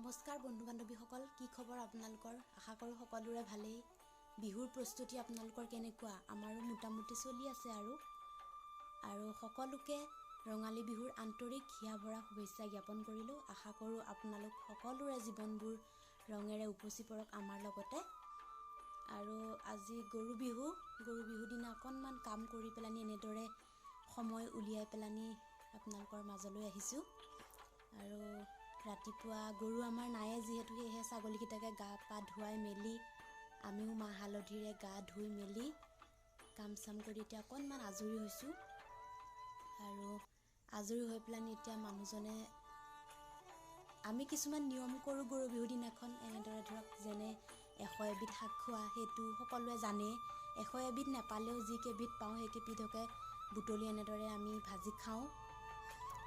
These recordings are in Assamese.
নমস্কাৰ বন্ধু বান্ধৱীসকল, কি খবৰ আপোনালোকৰ? আশা কৰোঁ সকলোৰে ভালেই। বিহুৰ প্ৰস্তুতি আপোনালোকৰ কেনেকুৱা? আমাৰো মোটামুটি চলি আছে আৰু সকলোকে ৰঙালী বিহুৰ আন্তৰিক হিয়া ভৰা শুভেচ্ছা জ্ঞাপন কৰিলোঁ। আশা কৰোঁ আপোনালোক সকলোৰে জীৱনবোৰ ৰঙেৰে উপচি পৰক আমাৰ লগতে। আৰু আজি গৰু বিহু দিনা অকণমান কাম কৰি পেলানি এনেদৰে সময় উলিয়াই পেলানি আপোনালোকৰ মাজলৈ আহিছোঁ। আৰু ৰাতিপুৱা গৰু আমাৰ নায়ে যিহেতু, সেয়েহে ছাগলীকেইটাকে গা পা ধুৱাই মেলি আমিও মাহ হালধিৰে গা ধুই মেলি কাম চাম কৰি এতিয়া অকণমান আজৰি হৈছোঁ। আৰু আজৰি হৈ পেলানি এতিয়া মানুহজনে আমি কিছুমান নিয়ম কৰোঁ গৰু বিহুৰ দিনাখন। এনেদৰে ধৰক যেনে 100 এবিধ শাক খোৱা, সেইটো সকলোৱে জানে। 100 এবিধ নাপালেও যিকেইবিধ পাওঁ সেইকেইবিধকে বুটলি এনেদৰে আমি ভাজি খাওঁ।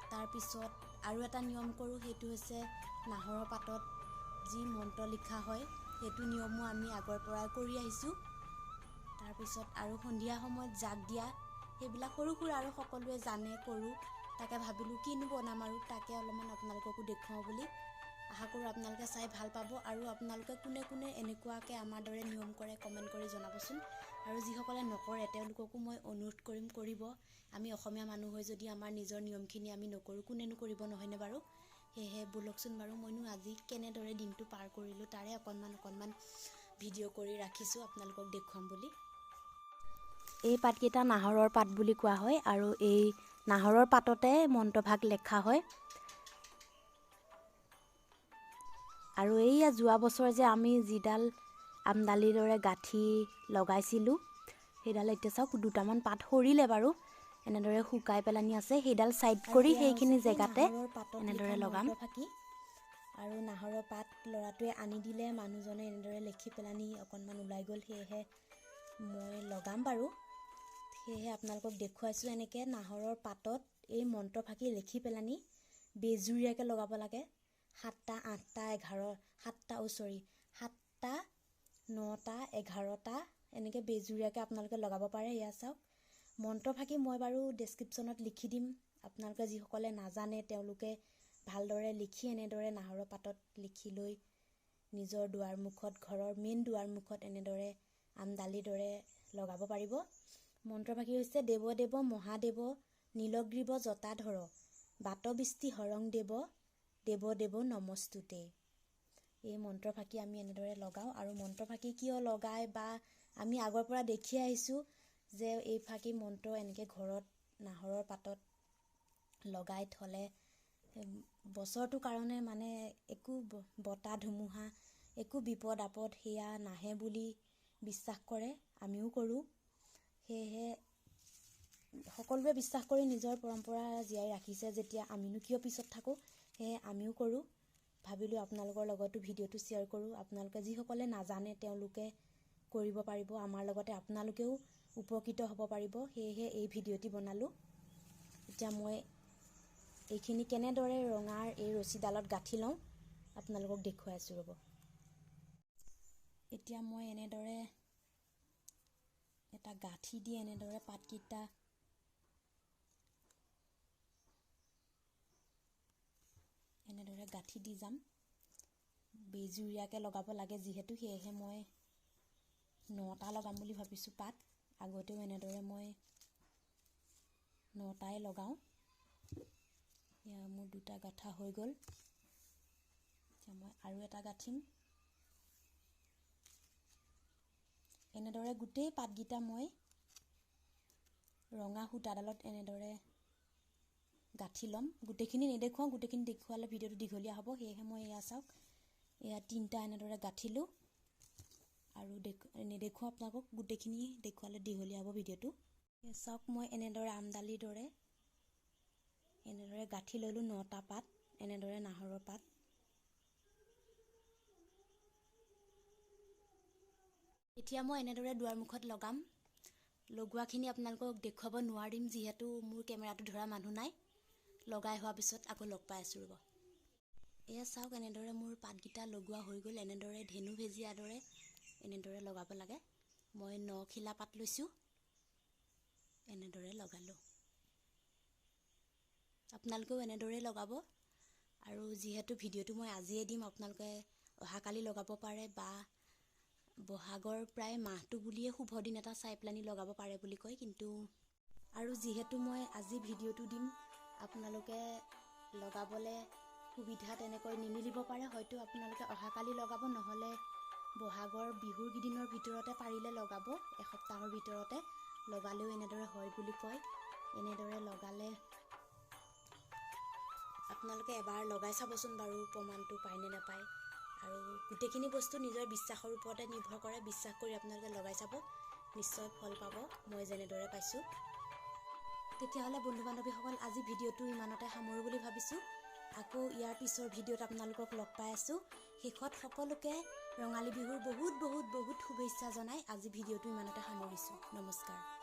তাৰপিছত আৰু এটা নিয়ম কৰোঁ, সেইটো হৈছে নাহৰৰ পাতত যি মন্ত্ৰ লিখা হয়, সেইটো নিয়মো আমি আগৰ পৰাই কৰি আহিছোঁ। তাৰপিছত আৰু সন্ধিয়া সময়ত জাগ দিয়া, সেইবিলাক সৰু সুৰা আৰু সকলোৱে জানে কৰোঁ। তাকে ভাবিলোঁ কিনো বনাম আৰু তাকে অলপমান আপোনালোককো দেখুৱাওঁ বুলি। আশা কৰোঁ আপোনালোকে চাই ভাল পাব। আৰু আপোনালোকে কোনে কোনে এনেকুৱাকৈ আমাৰ দৰে নিয়ম কৰে কমেণ্ট কৰি জনাবচোন। আৰু যিসকলে নকৰে তেওঁলোককো মই অনুৰোধ কৰিম কৰিব। আমি অসমীয়া মানুহ হৈ যদি আমাৰ নিজৰ নিয়মখিনি আমি নকৰোঁ, কোনেনো কৰিব নহয়নে বাৰু? সেয়েহে ব'লকচোন বাৰু মইনো আজি কেনেদৰে দিনটো পাৰ কৰিলোঁ তাৰে অকণমান ভিডিঅ' কৰি ৰাখিছোঁ আপোনালোকক দেখুৱাম বুলি। এই পাতকেইটা নাহৰৰ পাত বুলি কোৱা হয় আৰু এই নাহৰৰ পাততে মন্ত্ৰভাগ লেখা হয়। আৰু এইয়া যোৱা বছৰ যে আমি যিডাল আমডালিৰ দৰে গাঁঠি লগাইছিলোঁ, সেইডাল এতিয়া চাওক দুটামান পাত সৰিলে বাৰু। এনেদৰে শুকাই পেলানি আছে, সেইডাল ছাইড কৰি সেইখিনি জেগাতে এনেদৰে লগাম। আৰু নাহৰৰ পাত ল'ৰাটোৱে আনি দিলে, মানুহজনে এনেদৰে লিখি পেলানি অকণমান ওলাই গ'ল, সেয়েহে মই লগাম বাৰু। সেয়েহে আপোনালোকক দেখুৱাইছোঁ এনেকৈ নাহৰৰ পাতত এই মন্ত্ৰ ফাঁকি লিখি পেলানি বেজুৰীয়াকৈ লগাব লাগে। 7টা 8টা 7টা 9টা 11টা এনেকৈ বেজুৰীয়াকৈ আপোনালোকে লগাব পাৰে। এয়া চাওক মন্ত্ৰ ফাঁকি মই বাৰু ডেছক্ৰিপশ্যনত লিখি দিম। আপোনালোকে যিসকলে নাজানে তেওঁলোকে ভালদৰে লিখি এনেদৰে নাহৰৰ পাতত লিখি লৈ নিজৰ দুৱাৰমুখত, ঘৰৰ মেইন দুৱাৰমুখত এনেদৰে আমডালিৰ দৰে লগাব পাৰিব। মন্ত্ৰফাঁকি হৈছে দেৱ দেৱ মহাদেৱ নীলগ্ৰীৱ জটাধৰ বাতবৃষ্টি হৰং দেৱ দেৱ দেৱ নমস্তুতে। এই মন্ত্ৰফাঁকি আমি এনেদৰে লগাওঁ। আৰু মন্ত্ৰফাঁকি কিয় লগাই বা আমি আগৰ পৰা দেখি আহিছোঁ যে এই ফাঁকি মন্ত্ৰ এনেকৈ ঘৰত নাহৰৰ পাতত লগাই থ'লে বছৰটোৰ কাৰণে মানে একো বতাহ ধুমুহা একো বিপদ আপদ সেয়া নাহে বুলি বিশ্বাস কৰে। আমিও কৰোঁ। সেয়েহে সকলোৱে বিশ্বাস কৰি নিজৰ পৰম্পৰা জীয়াই ৰাখিছে যেতিয়া আমিনো কিয় পিছত থাকোঁ। সেয়ে আমিও কৰোঁ। ভাবিলোঁ আপোনালোকৰ লগতো ভিডিঅ'টো শ্বেয়াৰ কৰোঁ। আপোনালোকে যিসকলে নাজানে তেওঁলোকে কৰিব পাৰিব, আমাৰ লগতে আপোনালোকেও উপকৃত হ'ব পাৰিব। সেয়েহে এই ভিডিঅ'টি বনালোঁ। এতিয়া মই এইখিনি কেনেদৰে ৰঙাৰ এই ৰছীডালত গাঁঠি লওঁ আপোনালোকক দেখুৱাই আছোঁ ৰ'ব। এতিয়া মই এনেদৰে এটা গাঁঠি দি এনেদৰে পাতকেইটা এনেদৰে গাঁঠি দি যাম। বেজুৰীয়াকৈ লগাব লাগে যিহেতু, সেয়েহে মই 9টা লগাম বুলি ভাবিছোঁ পাত। আগতেও এনেদৰে মই 9টাই লগাওঁ। এয়া মোৰ 2টা গাঁঠা হৈ গ'ল। এতিয়া মই আৰু এটা গাঁঠিম। এনেদৰে গোটেই পাতকেইটা মই ৰঙা সূতাডালত এনেদৰে গাঁঠি ল'ম। গোটেইখিনি নেদেখুৱাওঁ, গোটেইখিনি দেখুৱালে ভিডিঅ'টো দীঘলীয়া হ'ব। সেয়েহে মই এয়া চাওক, এয়া 3টা এনেদৰে গাঁঠিলোঁ আৰু নেদেখুৱাওঁ আপোনালোকক, গোটেইখিনি দেখুৱালে দীঘলীয়া হ'ব ভিডিঅ'টো। এয়া চাওক মই এনেদৰে আমডালিৰ দৰে এনেদৰে গাঁঠি ল'লোঁ 9টা পাত, এনেদৰে নাহৰৰ পাত। এতিয়া মই এনেদৰে দুৱাৰমুখত লগাম। লগোৱাখিনি আপোনালোকক দেখুৱাব নোৱাৰিম যিহেতু মোৰ কেমেৰাটো ধৰা মানুহ নাই। লগাই হোৱাৰ পিছত আকৌ লগ পাই আছোঁ ৰ'ব। এয়া চাওক এনেদৰে মোৰ পাতকেইটা লগোৱা হৈ গ'ল। এনেদৰে ধেনু ভেজিয়াৰ দৰে এনেদৰে লগাব লাগে। মই 9খিলা পাত লৈছোঁ, এনেদৰে লগালোঁ। আপোনালোকেও এনেদৰে লগাব। আৰু যিহেতু ভিডিঅ'টো মই আজিয়ে দিম, আপোনালোকে অহাকালি লগাব পাৰে বা বহাগৰ প্ৰায় মাহটো বুলিয়ে শুভ দিন এটা চাই পেলানি লগাব পাৰে বুলি কয়। কিন্তু আৰু যিহেতু মই আজি ভিডিঅ'টো দিম, আপোনালোকে লগাবলৈ সুবিধা তেনেকৈ নিমিলিব পাৰে, হয়তো আপোনালোকে অহাকালি লগাব, নহ'লে বহাগৰ বিহুৰ কেইদিনৰ ভিতৰতে পাৰিলে লগাব, এসপ্তাহৰ ভিতৰতে লগালেও এনেদৰে হয় বুলি কয়। এনেদৰে লগালে আপোনালোকে এবাৰ লগাই চাবচোন বাৰু, প্ৰমাণটো পায়নে নাপায়। আৰু গোটেইখিনি বস্তু নিজৰ বিশ্বাসৰ ওপৰতে নিৰ্ভৰ কৰে। বিশ্বাস কৰি আপোনালোকে লগাই চাব, নিশ্চয় ফল পাব, মই যেনেদৰে পাইছোঁ। তেতিয়াহ'লে বন্ধু বান্ধৱীসকল, আজি ভিডিঅ'টো ইমানতে সামৰোঁ বুলি ভাবিছোঁ। আকৌ ইয়াৰ পিছৰ ভিডিঅ'ত আপোনালোকক লগ পাই আছোঁ। শেষত সকলোকে ৰঙালী বিহুৰ বহুত বহুত বহুত শুভেচ্ছা জনাই আজি ভিডিঅ'টো ইমানতে সামৰিছোঁ। নমস্কাৰ।